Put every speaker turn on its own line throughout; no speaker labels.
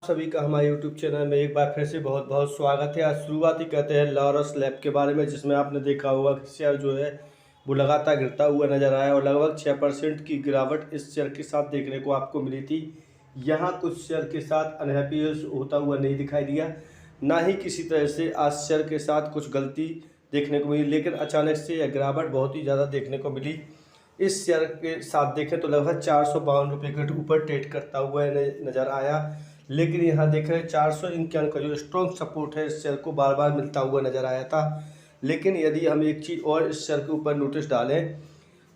सभी का हमारे YouTube चैनल में एक बार फिर से बहुत बहुत स्वागत है। आज शुरुआत ही कहते हैं लॉरस लैब के बारे में, जिसमें आपने देखा होगा कि शेयर जो है वो लगातार गिरता हुआ नजर आया और लगभग 6% की गिरावट इस शेयर के साथ देखने को आपको मिली थी। यहाँ कुछ शेयर के साथ अनहैप्पीनेस होता हुआ नहीं दिखाई दिया, ना ही किसी तरह से आज शेयर के साथ कुछ गलती देखने को मिली, लेकिन अचानक से यह गिरावट बहुत ही ज़्यादा देखने को मिली। इस शेयर के साथ देखें तो लगभग 452 रुपये के ऊपर ट्रेड करता हुआ नज़र आया, लेकिन यहाँ देख रहे हैं 451 का जो स्ट्रॉन्ग सपोर्ट है इस शेयर को बार बार मिलता हुआ नज़र आया था। लेकिन यदि हम एक चीज़ और इस शेयर के ऊपर नोटिस डालें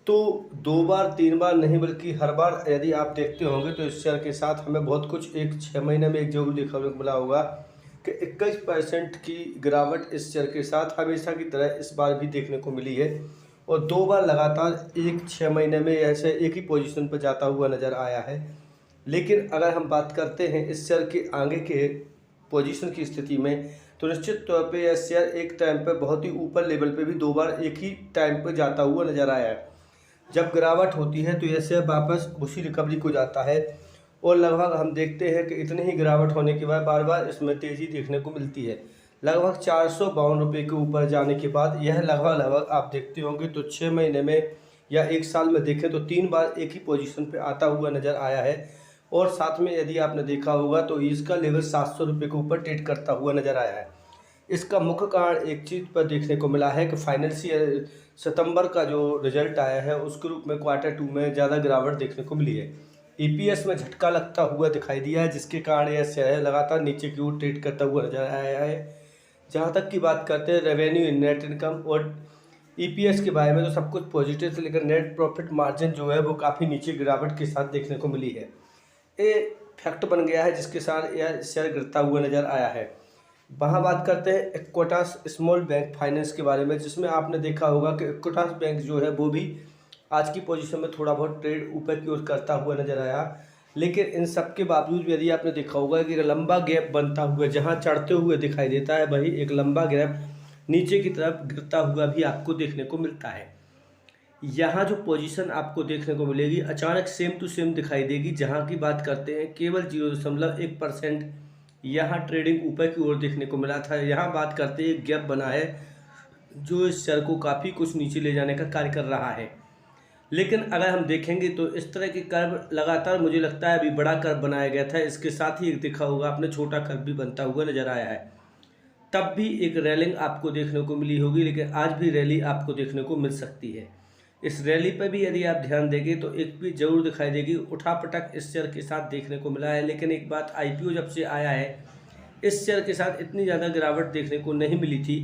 तो 2 बार 3 बार नहीं बल्कि हर बार यदि आप देखते होंगे तो इस शेयर के साथ हमें बहुत कुछ एक 6 महीने में एक जरूर देखने को मिला होगा कि 21% की गिरावट इस शेयर के साथ हमेशा की तरह इस बार भी देखने को मिली है और 2 बार लगातार एक 6 महीने में ऐसे एक ही पोजीशन पर जाता हुआ नज़र आया है। लेकिन अगर हम बात करते हैं इस शेयर के आगे के पोजीशन की स्थिति में तो निश्चित तौर पे यह शेयर एक टाइम पर बहुत ही ऊपर लेवल पे भी 2 बार एक ही टाइम पर जाता हुआ नज़र आया है। जब गिरावट होती है तो यह शेयर वापस उसी रिकवरी को जाता है और लगभग हम देखते हैं कि इतनी ही गिरावट होने के बाद बार बार इसमें तेज़ी देखने को मिलती है। लगभग 452 रुपये के ऊपर जाने के बाद यह लगभग आप देखते होंगे तो 6 महीने में या 1 साल में देखें तो 3 बार एक ही पोजीशन पे आता हुआ नज़र आया है और साथ में यदि आपने देखा होगा तो इसका लेवल 700 रुपये के ऊपर ट्रेड करता हुआ नज़र आया है। इसका मुख्य कारण एक चीज़ पर देखने को मिला है कि फाइनेंशियल सितंबर का जो रिजल्ट आया है उसके रूप में Q2 में ज़्यादा गिरावट देखने को मिली है। EPS में झटका लगता हुआ दिखाई दिया है, जिसके कारण यह शेयर लगातार नीचे की ओर ट्रेड करता हुआ नजर आया है। जहाँ तक की बात करते हैं रेवेन्यू, नेट इनकम और EPS के बारे में तो सब कुछ पॉजिटिव है, लेकिन नेट प्रॉफिट मार्जिन जो है वो काफ़ी नीचे गिरावट के साथ देखने को मिली है। ये फैक्ट बन गया है जिसके साथ यह शेयर गिरता हुआ नज़र आया है। वहाँ बात करते हैं इक्विटास स्मॉल बैंक फाइनेंस के बारे में, जिसमें आपने देखा होगा कि इक्विटास बैंक जो है वो भी आज की पोजीशन में थोड़ा बहुत ट्रेड ऊपर की ओर करता हुआ नज़र आया। लेकिन इन सब के बावजूद भी यदि आपने देखा होगा कि लंबा गैप बनता हुआ जहाँ चढ़ते हुए दिखाई देता है वही एक लंबा गैप नीचे की तरफ गिरता हुआ भी आपको देखने को मिलता है। यहाँ जो पोजीशन आपको देखने को मिलेगी अचानक सेम टू सेम दिखाई देगी, जहाँ की बात करते हैं केवल 0.1% यहाँ ट्रेडिंग ऊपर की ओर देखने को मिला था। यहाँ बात करते हैं एक गैप बना है जो इस शेयर को काफ़ी कुछ नीचे ले जाने का कार्य कर रहा है। लेकिन अगर हम देखेंगे तो इस तरह के कर्व लगातार मुझे लगता है अभी बड़ा कर्व बनाया गया था, इसके साथ ही एक देखा होगा आपने छोटा कर्व भी बनता हुआ नजर आया है। तब भी एक रैलिंग आपको देखने को मिली होगी, लेकिन आज भी रैली आपको देखने को मिल सकती है। इस रैली पर भी यदि आप ध्यान देंगे तो एक भी जरूर दिखाई देगी, उठापटक इस शेयर के साथ देखने को मिला है। लेकिन एक बात, IPO जब से आया है इस शेयर के साथ इतनी ज़्यादा गिरावट देखने को नहीं मिली थी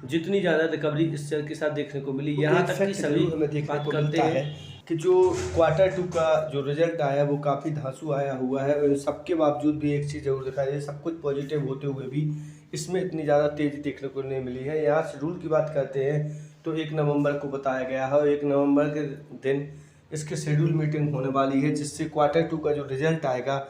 जितनी ज़्यादा रिकवरी इस शेयर के साथ देखने को मिली। यहाँ तक कि सभी बात करते हैं कि जो Q2 का जो रिजल्ट आया वो काफ़ी धांसू आया हुआ है और सबके बावजूद भी एक चीज़ जरूर दिखाई दे, सब कुछ पॉजिटिव होते हुए भी इसमें इतनी ज़्यादा तेज़ी देखने को नहीं मिली है। यहाँ शेड्यूल की बात करते हैं तो 1 नवंबर को बताया गया है और 1 नवंबर के दिन इसकी शेड्यूल मीटिंग होने वाली है, जिससे Q2 का जो रिजल्ट आएगा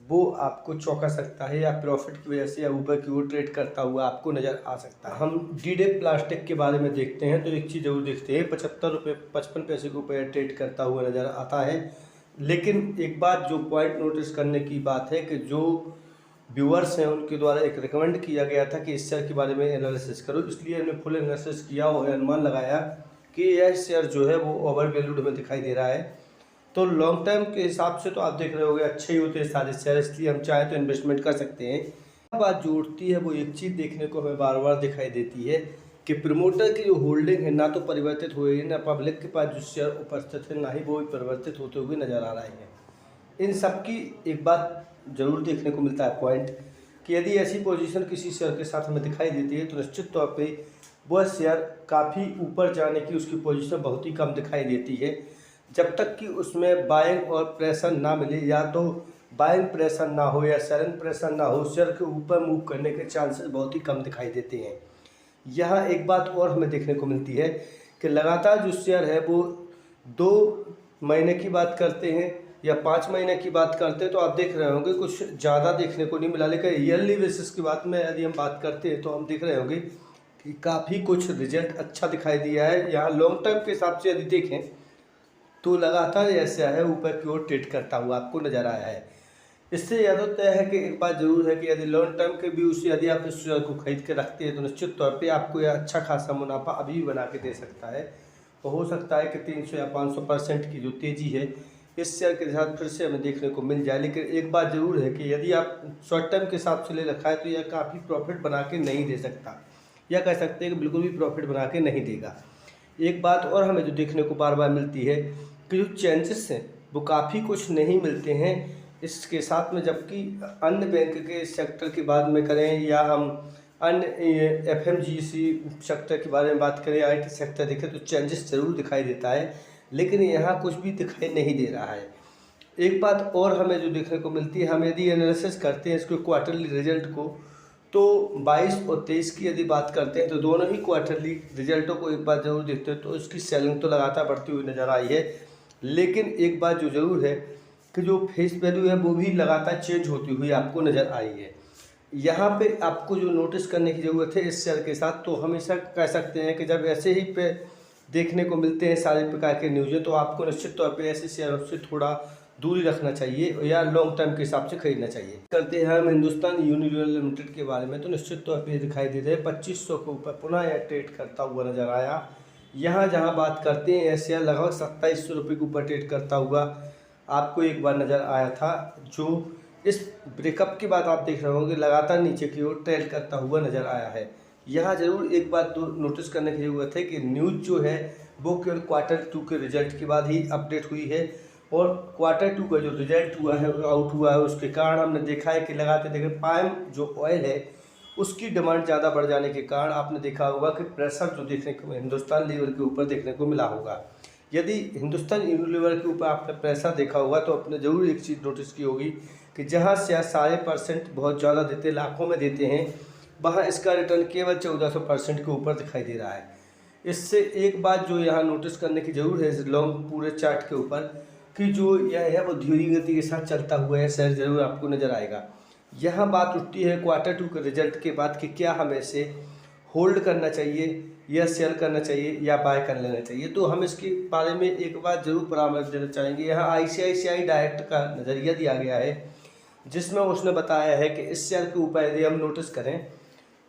वो आपको चौंका सकता है या प्रॉफिट की वजह से या ऊपर की ओर ट्रेड करता हुआ आपको नज़र आ सकता है। हम डीडे प्लास्टिक के बारे में देखते हैं तो एक चीज़ जरूर देखते हैं 75 रुपये 55 पैसे के ऊपर ट्रेड करता हुआ नज़र आता है। लेकिन एक बात जो पॉइंट नोटिस करने की बात है कि जो व्यूअर्स हैं उनके द्वारा एक रिकमेंड किया गया था कि इस शेयर के बारे में एनालिसिस करो, इसलिए हमने फुल एनालिसिस किया और अनुमान लगाया कि यह शेयर जो है वो ओवर वैल्यूड में दिखाई दे रहा है। तो लॉन्ग टर्म के हिसाब से तो आप देख रहे होंगे अच्छे ही होते हैं सारे शेयर, इसलिए हम चाहे तो इन्वेस्टमेंट कर सकते हैं। बात जो उठती है वो एक चीज़ देखने को हमें बार बार दिखाई देती है कि प्रमोटर की जो होल्डिंग है ना तो परिवर्तित हो रही है, ना पब्लिक के पास जो शेयर उपस्थित है ना ही वो परिवर्तित होते हुए नजर आ रहे हैं। इन सब की एक बात जरूर देखने को मिलता है पॉइंट कि यदि ऐसी पोजीशन किसी शेयर के साथ हमें दिखाई देती है तो निश्चित तौर पे वह शेयर काफ़ी ऊपर जाने की उसकी पोजीशन बहुत ही कम दिखाई देती है, जब तक कि उसमें बाइंग और प्रेशर ना मिले, या तो बाइंग प्रेशर ना हो या सेलिंग प्रेशर ना हो, शेयर के ऊपर मूव करने के चांसेस बहुत ही कम दिखाई देते हैं। यहाँ एक बात और हमें देखने को मिलती है कि लगातार जो शेयर है वो 2 महीने की बात करते हैं या 5 महीने की बात करते हैं तो आप देख रहे होंगे कुछ ज़्यादा देखने को नहीं मिला। लेकिन ईयरली बेसिस की बात में यदि हम बात करते हैं तो हम देख रहे होंगे कि काफ़ी कुछ रिजल्ट अच्छा दिखाई दिया है। यहाँ लॉन्ग टर्म के हिसाब से यदि देखें तो लगातार ऐसा है ऊपर की ओर ट्रेड करता हुआ आपको नज़र आया है। इससे यह तो तय है कि एक बात जरूर है कि यदि लॉन्ग टर्म के व्यू से यदि आप इस शेयर को खरीद के रखते हैं तो निश्चित तौर पे आपको यह अच्छा खासा मुनाफा अभी भी बना के दे सकता है। और हो सकता है कि 300 या 500% की जो तेज़ी है इस शेयर के साथ फिर से हमें देखने को मिल जाए। लेकिन एक बात ज़रूर है कि यदि आप शॉर्ट टर्म के हिसाब से ले रखा है तो यह काफ़ी प्रॉफिट बना के नहीं दे सकता, या कह सकते हैं कि बिल्कुल भी प्रॉफिट बना के नहीं देगा। एक बात और हमें जो देखने को बार बार मिलती है कि जो चेंजेस हैं वो काफ़ी कुछ नहीं मिलते हैं इसके साथ में, जबकि अन्य बैंक के सेक्टर की बात में करें या हम अन्य FMGC सेक्टर के बारे में बात करें, IT सेक्टर देखें तो चेंजेस ज़रूर दिखाई देता है, लेकिन यहाँ कुछ भी दिखाई नहीं दे रहा है। एक बात और हमें जो देखने को मिलती है, हम यदि एनालिसिस करते हैं इसको क्वार्टरली रिजल्ट को, तो 22 और 23 की यदि बात करते हैं तो दोनों ही क्वार्टरली रिजल्टों को एक बार ज़रूर देखते हैं तो इसकी सेलिंग तो लगातार बढ़ती हुई नज़र आई है। लेकिन एक बात जो ज़रूर है कि जो फेस वैल्यू है वो भी लगातार चेंज होती हुई आपको नज़र आई है। यहाँ पे आपको जो नोटिस करने की ज़रूरत है इस शेयर के साथ, तो हमेशा कह सकते हैं कि जब ऐसे ही पे देखने को मिलते हैं सारे प्रकार के न्यूज़ें तो आपको निश्चित तौर पे ऐसे शेयरों से थोड़ा दूरी रखना चाहिए या लॉन्ग टर्म के हिसाब से खरीदना चाहिए। करते हैं हम हिंदुस्तान यूनिलीवर लिमिटेड के बारे में, तो निश्चित तौर पे दिखाई दे रहे 2500 के ऊपर पुनः यह ट्रेड करता हुआ नज़र आया। यहाँ जहाँ बात करते हैं यह शेयर लगभग 2700 रुपये के ऊपर ट्रेड करता हुआ आपको एक बार नज़र आया था, जो इस ब्रेकअप के बाद आप देख रहे होंगे लगातार नीचे की ओर ट्रेड करता हुआ नज़र आया है। यहाँ ज़रूर एक बात नोटिस करने की ज़रूरत है कि न्यूज़ जो है वो केवल Q2 के रिजल्ट के बाद ही अपडेट हुई है, और Q2 का जो रिजल्ट हुआ है आउट हुआ है उसके कारण हमने देखा है कि लगातार देखें पाम जो ऑयल है उसकी डिमांड ज़्यादा बढ़ जाने के कारण आपने देखा होगा कि प्रेशर जो देखने को हिंदुस्तान लीवर के ऊपर देखने को मिला होगा। यदि हिंदुस्तान यूनिलीवर के ऊपर आपने प्रेशर देखा होगा तो आपने ज़रूर एक चीज़ नोटिस की होगी कि जहाँ शेयर 5.5% बहुत ज़्यादा देते लाखों में देते हैं, वहाँ इसका रिटर्न केवल 1400% के ऊपर दिखाई दे रहा है। इससे एक बात जो यहाँ नोटिस करने की ज़रूर है इस लॉन्ग पूरे चार्ट के ऊपर कि जो यह है वो धीमी गति के साथ चलता हुआ है शेयर ज़रूर आपको नज़र आएगा। यहाँ बात उठती है Q2 के रिजल्ट के बाद कि क्या हमें इसे होल्ड करना चाहिए या सेल करना चाहिए या बाय कर लेना चाहिए। तो हम इसके बारे में एक बात ज़रूर परामर्श देना चाहेंगे। यहाँ ICICI डायरेक्ट का नज़रिया दिया गया है जिसमें उसने बताया है कि इस शेयर के ऊपर यदि हम नोटिस करें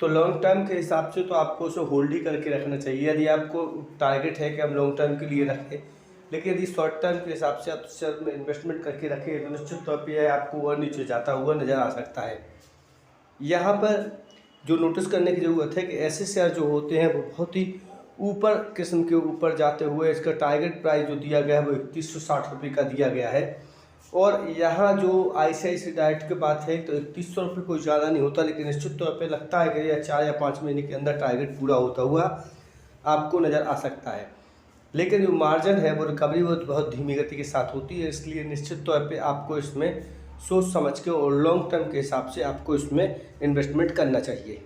तो लॉन्ग टर्म के हिसाब से तो आपको उसे होल्ड ही करके रखना चाहिए यदि आपको टारगेट है कि हम लॉन्ग टर्म के लिए रखें। लेकिन यदि शॉर्ट टर्म के हिसाब से आप शेयर में इन्वेस्टमेंट करके रखें तो निश्चित तौर पर यह आपको और नीचे जाता हुआ नज़र आ सकता है। यहाँ पर जो नोटिस करने की ज़रूरत है कि ऐसे शेयर जो होते हैं वो बहुत ही ऊपर किस्म के ऊपर जाते हुए इसका टारगेट प्राइस जो दिया गया है वो 3160 रुपये का दिया गया है, और यहाँ जो ICICI डायरेक्ट की बात है तो 3100 रुपये कोई ज़्यादा नहीं होता, लेकिन निश्चित तौर पे लगता है कि यह 4 या 5 महीने के अंदर टारगेट पूरा होता हुआ आपको नज़र आ सकता है। लेकिन जो मार्जिन है वो रिकवरी वो बहुत धीमी गति के साथ होती है, इसलिए निश्चित तौर पे आपको इसमें सोच समझ के और लॉन्ग टर्म के हिसाब से आपको इसमें इन्वेस्टमेंट करना चाहिए।